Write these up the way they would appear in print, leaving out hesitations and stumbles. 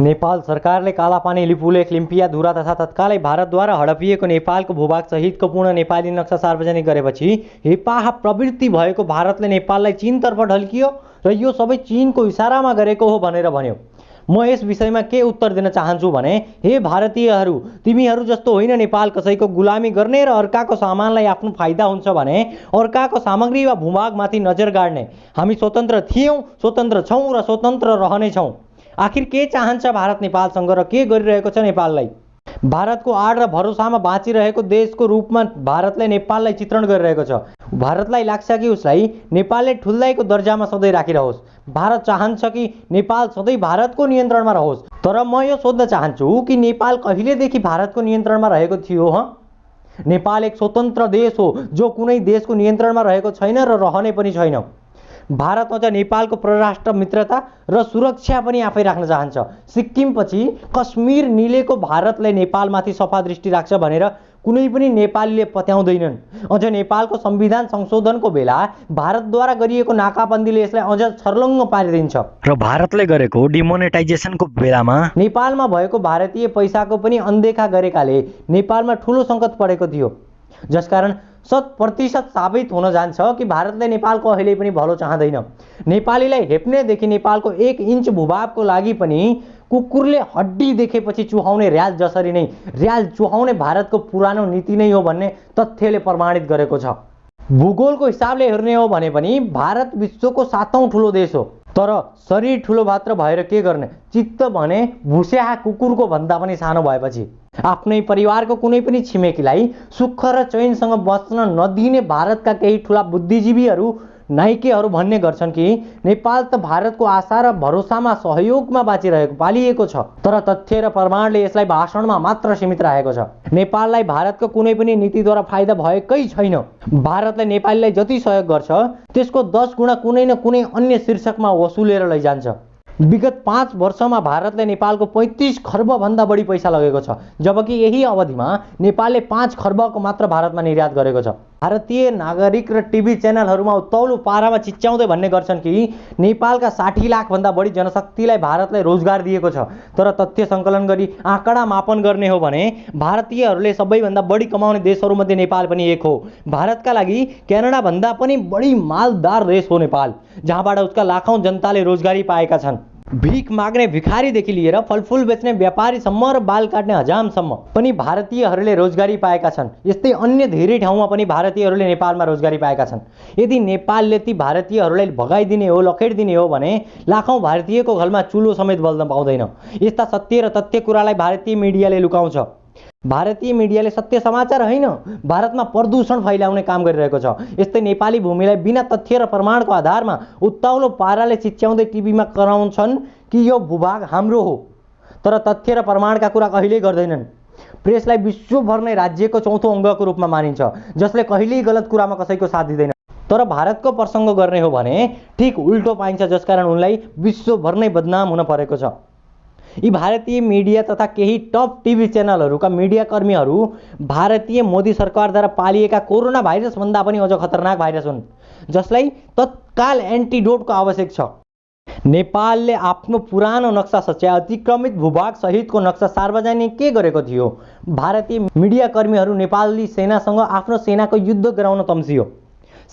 नेपाल सरकारले कालापानी, लिपुलेख, लिम्पिया, धुरा तथा तत्कालै भारतद्वारा हडपिएको नेपालको भूभाग सहितको पूर्ण नेपाली नक्सा सार्वजनिक गरेपछि हेपाह प्रवृत्ति भएको भारतले नेपाललाई चीनतर्फ ढल्कियो र यो सबै चीनको इसारामा गरेको हो भनेर भन्यो। म यस विषयमा के उत्तर दिन चाहन्छु भने, हे भारतीयहरू, तिमीहरू जस्तो होइन नेपाल कसैको गुलामी गर्ने र अर्काको सामानलाई आफ्नो फाइदा हुन्छ भने अर्काको सामग्री वा भूभागमाथि नजर गाड्ने। हामी स्वतन्त्र थियौँ, स्वतन्त्र छौँ र स्वतन्त्र रहनेछौँ। आखिर के चाहन्छ भारत नेपालसँग र के गरिरहेको छ नेपाललाई? भारतको आड र भरोसामा बाँचिरहेको देशको रूपमा भारतले नेपाललाई चित्रण गरिरहेको छ। भारतलाई लाग्छ कि उसलाई नेपालले ठुल्दाइको दर्जामा सधैँ राखिरहोस्। भारत चाहन्छ कि नेपाल सधैँ भारतको नियन्त्रणमा रहोस्। तर म यो सोध्न चाहन्छु कि नेपाल कहिलेदेखि भारतको नियन्त्रणमा रहेको थियो? नेपाल एक स्वतन्त्र देश हो जो कुनै देशको नियन्त्रणमा रहेको छैन र रहने पनि छैन। भारत अझ नेपालको परराष्ट्र मित्रता र सुरक्षा पनि आफै राख्न चाहन्छ। सिक्किमपछि कश्मीर निलेको भारतले नेपालमाथि सफा दृष्टि राख्छ भनेर कुनै पनि नेपालीले पत्याउँदैनन्। अझ नेपालको संविधान संशोधनको बेला भारतद्वारा गरिएको नाकाबन्दीले यसलाई अझ छर्लङ्ग पारिदिन्छ। र भारतले गरेको डिमोनेटाइजेसनको बेलामा नेपालमा भएको भारतीय पैसाको पनि अनदेखा गरेकाले नेपालमा ठुलो सङ्कट परेको थियो। जसकारण 100% साबित हुन जान्छ कि भारतले नेपालको अहिले पनि भलो चाहँदैन। नेपालीलाई हेप्नेदेखि नेपालको 1 इन्च भूभागको लागि पनि कुकुरले हड्डी देखेपछि चुहाउने र्याल जसरी नै र्याल चुहाउने भारतको पुरानो नीति नै हो भन्ने तथ्यले प्रमाणित गरेको छ। भूगोलको हिसाबले हेर्ने हो भने पनि भारत विश्वको 7औं ठुलो देश हो। तर शरीर ठुलो मात्र भएर के गर्ने? चित्त भने भुस्याहा कुकुरको भन्दा पनि सानो भएपछि आफ्नै परिवारको कुनै पनि छिमेकीलाई सुख र चैनसँग बस्न नदिने भारतका केही ठुला बुद्धिजीवीहरू, नाइकेहरू भन्ने गर्छन् कि नेपाल त भारतको आशा र भरोसामा सहयोगमा बाँचिरहेको पालिएको छ। तर तथ्य र प्रमाणले यसलाई भाषणमा मात्र सीमित राखेको छ। नेपाललाई भारतको कुनै पनि नीतिद्वारा फाइदा भएकै छैन। भारतले नेपालीलाई जति सहयोग गर्छ त्यसको 10 गुणा कुनै न कुनै अन्य शीर्षकमा वसुलेर लैजान्छ। विगत 5 वर्षमा भारतले नेपालको 35 खर्ब भन्दा बढी पैसा लगेको छ, जबकि यही अवधिमा नेपालले 5 खर्बको मात्र भारतमा निर्यात गरेको छ। भारतीय नागरिक र टिभी च्यानलहरूमा उत्तौलो पारामा चिच्याउँदै भन्ने गर्छन् कि नेपालका 60 लाख भन्दा बढी जनशक्तिलाई भारतले रोजगार दिएको छ। तर तथ्य सङ्कलन गरी आँकडा मापन गर्ने हो भने भारतीयहरूले सबैभन्दा बढी कमाउने देशहरूमध्ये नेपाल पनि एक हो। भारतका लागि क्यानाडा भन्दा पनि बढी मालदार देश हो नेपाल, जहाँबाट उसका लाखौं जनताले रोजगारी पाएका छन्। भिख माग्ने भिखारीदेखि लिएर फलफुल बेच्ने व्यापारीसम्म र बाल काट्ने हजामसम्म पनि भारतीयहरूले रोजगारी पाएका छन्। यस्तै अन्य धेरै ठाउँमा पनि भारतीयहरूले नेपालमा रोजगारी पाएका छन्। यदि नेपालले ती भारतीयहरूलाई भगाइदिने हो, लखेडिदिने हो भने लाखौं भारतीयको घरमा चुलो समेत बल्न पाउँदैन। यस्ता सत्य र तथ्य कुरालाई भारतीय मिडियाले लुकाउँछ। भारतीय मिडियाले सत्य समाचार होइन, भारतमा प्रदूषण फैलाउने काम गरिरहेको छ। यस्तै नेपाली भूमिलाई बिना तथ्य र प्रमाणको आधारमा उत्ताउलो पाराले चिच्याउँदै टिभीमा कराउँछन् कि यो भूभाग हाम्रो हो, तर तथ्य र प्रमाणका कुरा कहिल्यै गर्दैनन्। प्रेसलाई विश्वभर नै राज्यको चौथो अङ्गको रूपमा मानिन्छ, जसले कहिल्यै गलत कुरामा कसैको साथ दिँदैन। तर भारतको प्रसङ्ग गर्ने हो भने ठिक उल्टो पाइन्छ, जसकारण उनलाई विश्वभर नै बदनाम हुन परेको छ। यी भारतीय मिडिया तथा केही टप टिभी च्यानलहरूका मिडियाकर्मीहरू भारतीय मोदी सरकारद्वारा पालिएका कोरोना भाइरसभन्दा पनि अझ खतरनाक भाइरस हुन्, जसलाई तत्काल एन्टिडोटको आवश्यक छ। नेपालले आफ्नो पुरानो नक्सा सच्याए अतिक्रमित भूभाग सहितको नक्सा सार्वजनिक के गरेको थियो? भारतीय मिडियाकर्मीहरू नेपाली सेनासँग आफ्नो सेनाको युद्ध गराउन तम्सियो।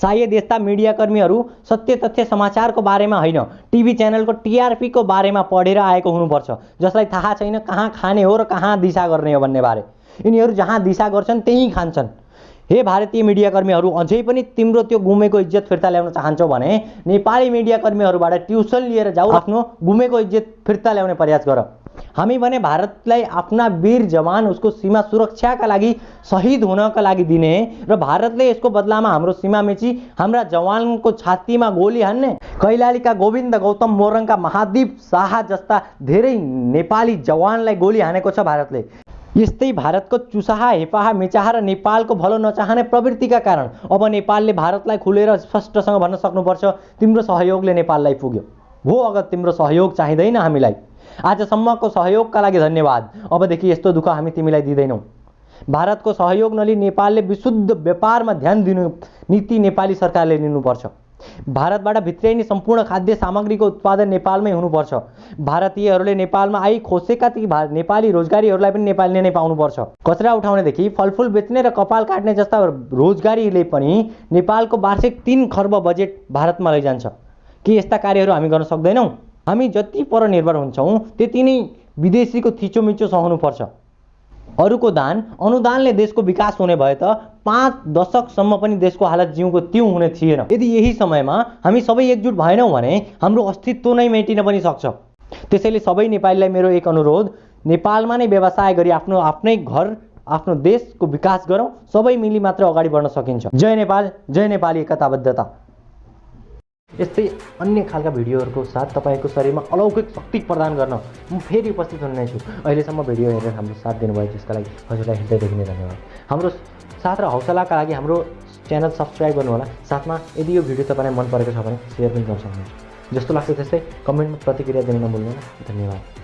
सायद यस्ता मिडियाकर्मीहरू सत्य तथ्य समाचारको बारेमा होइन, टिभी च्यानलको टिआरपीको बारेमा पढेर आएको हुनुपर्छ, जसलाई थाहा छैन कहाँ खाने हो र कहाँ दिशा गर्ने हो भन्ने बारे। यिनीहरू जहाँ दिशा गर्छन् त्यहीँ खान्छन्। हे भारतीय मिडियाकर्मीहरू, अझै पनि तिम्रो त्यो गुमेको इज्जत फिर्ता ल्याउन चाहन्छौ भने नेपाली मिडियाकर्मीहरूबाट ट्युसन लिएर जाऊ, आफ्नो गुमेको इज्जत फिर्ता ल्याउने प्रयास गर। हामी भने भारतलाई आफ्ना वीर जवान उसको सीमा सुरक्षाका लागि शहीद हुनका लागि दिने र भारतले यसको बदलामा हाम्रो सीमा मेची हाम्रा जवानको छातीमा गोली हान्ने। कैलालीका गोविन्द गौतम मोरङका महादीप शाह जस्ता धेरै नेपाली जवानलाई गोली हानेको छ भारतले। यस्तै भारतको चुसाहा, हेपाहा, मिचाहा र नेपालको भलो नचाहने प्रवृत्तिका कारण अब नेपालले भारतलाई खुलेर स्पष्टसँग भन्न सक्नुपर्छ, तिम्रो सहयोगले नेपाललाई पुग्यो हो, अगर तिम्रो सहयोग चाहिँदैन हामीलाई। आजसम्मको सहयोगका लागि धन्यवाद। अबदेखि यस्तो दुःख हामी तिमीलाई दिँदैनौँ। भारतको सहयोग नलिई नेपालले विशुद्ध व्यापारमा ध्यान दिनु नीति नेपाली सरकारले लिनुपर्छ। भारतबाट भित्र्याइने सम्पूर्ण खाद्य सामग्रीको उत्पादन नेपालमै हुनुपर्छ। भारतीयहरूले नेपालमा आई खोसेका ती नेपाली रोजगारीहरूलाई पनि नेपालीले नै पाउनुपर्छ। कचरा उठाउनेदेखि फलफुल बेच्ने र कपाल काट्ने जस्ता रोजगारीले पनि नेपालको वार्षिक 3 खर्ब बजेट भारतमा लैजान्छ। के यस्ता कार्यहरू हामी गर्न सक्दैनौँ? हामी जति परनिर्भर हुन्छौँ त्यति नै विदेशीको थिचोमिचो सहनुपर्छ। अरूको दान अनुदानले देशको विकास हुने भए त 5 दशकसम्म पनि देशको हालत जिउको तिउँ हुने थिएन। यदि यही समयमा हामी सबै एकजुट भएनौँ भने हाम्रो अस्तित्व नै मेटिन पनि सक्छ। त्यसैले सबै नेपालीलाई मेरो एक अनुरोध, नेपालमा नै व्यवसाय गरी आफ्नै घर आफ्नो देशको विकास गरौँ। सबै मिली मात्र अगाडि बढ्न सकिन्छ। जय नेपाल, जय नेपाली एकताबद्धता। यस्तै अन्य खालका भिडियोहरूको साथ तपाईँको शरीरमा अलौकिक शक्ति प्रदान गर्न म फेरि उपस्थित हुने छु। अहिलेसम्म भिडियो हेरेर हाम्रो साथ दिनुभयो त्यसका लागि हजुरलाई हृदयदेखि नै धन्यवाद। हाम्रो साथ र हौसलाका लागि हाम्रो च्यानल सब्सक्राइब गर्नुहोला। साथमा यदि यो भिडियो तपाईँलाई मन परेको छ भने सेयर पनि गर्न सक्नुहुन्छ। जस्तो लाग्छ त्यस्तै कमेन्टमा प्रतिक्रिया दिन नभुल्नुहोला। धन्यवाद।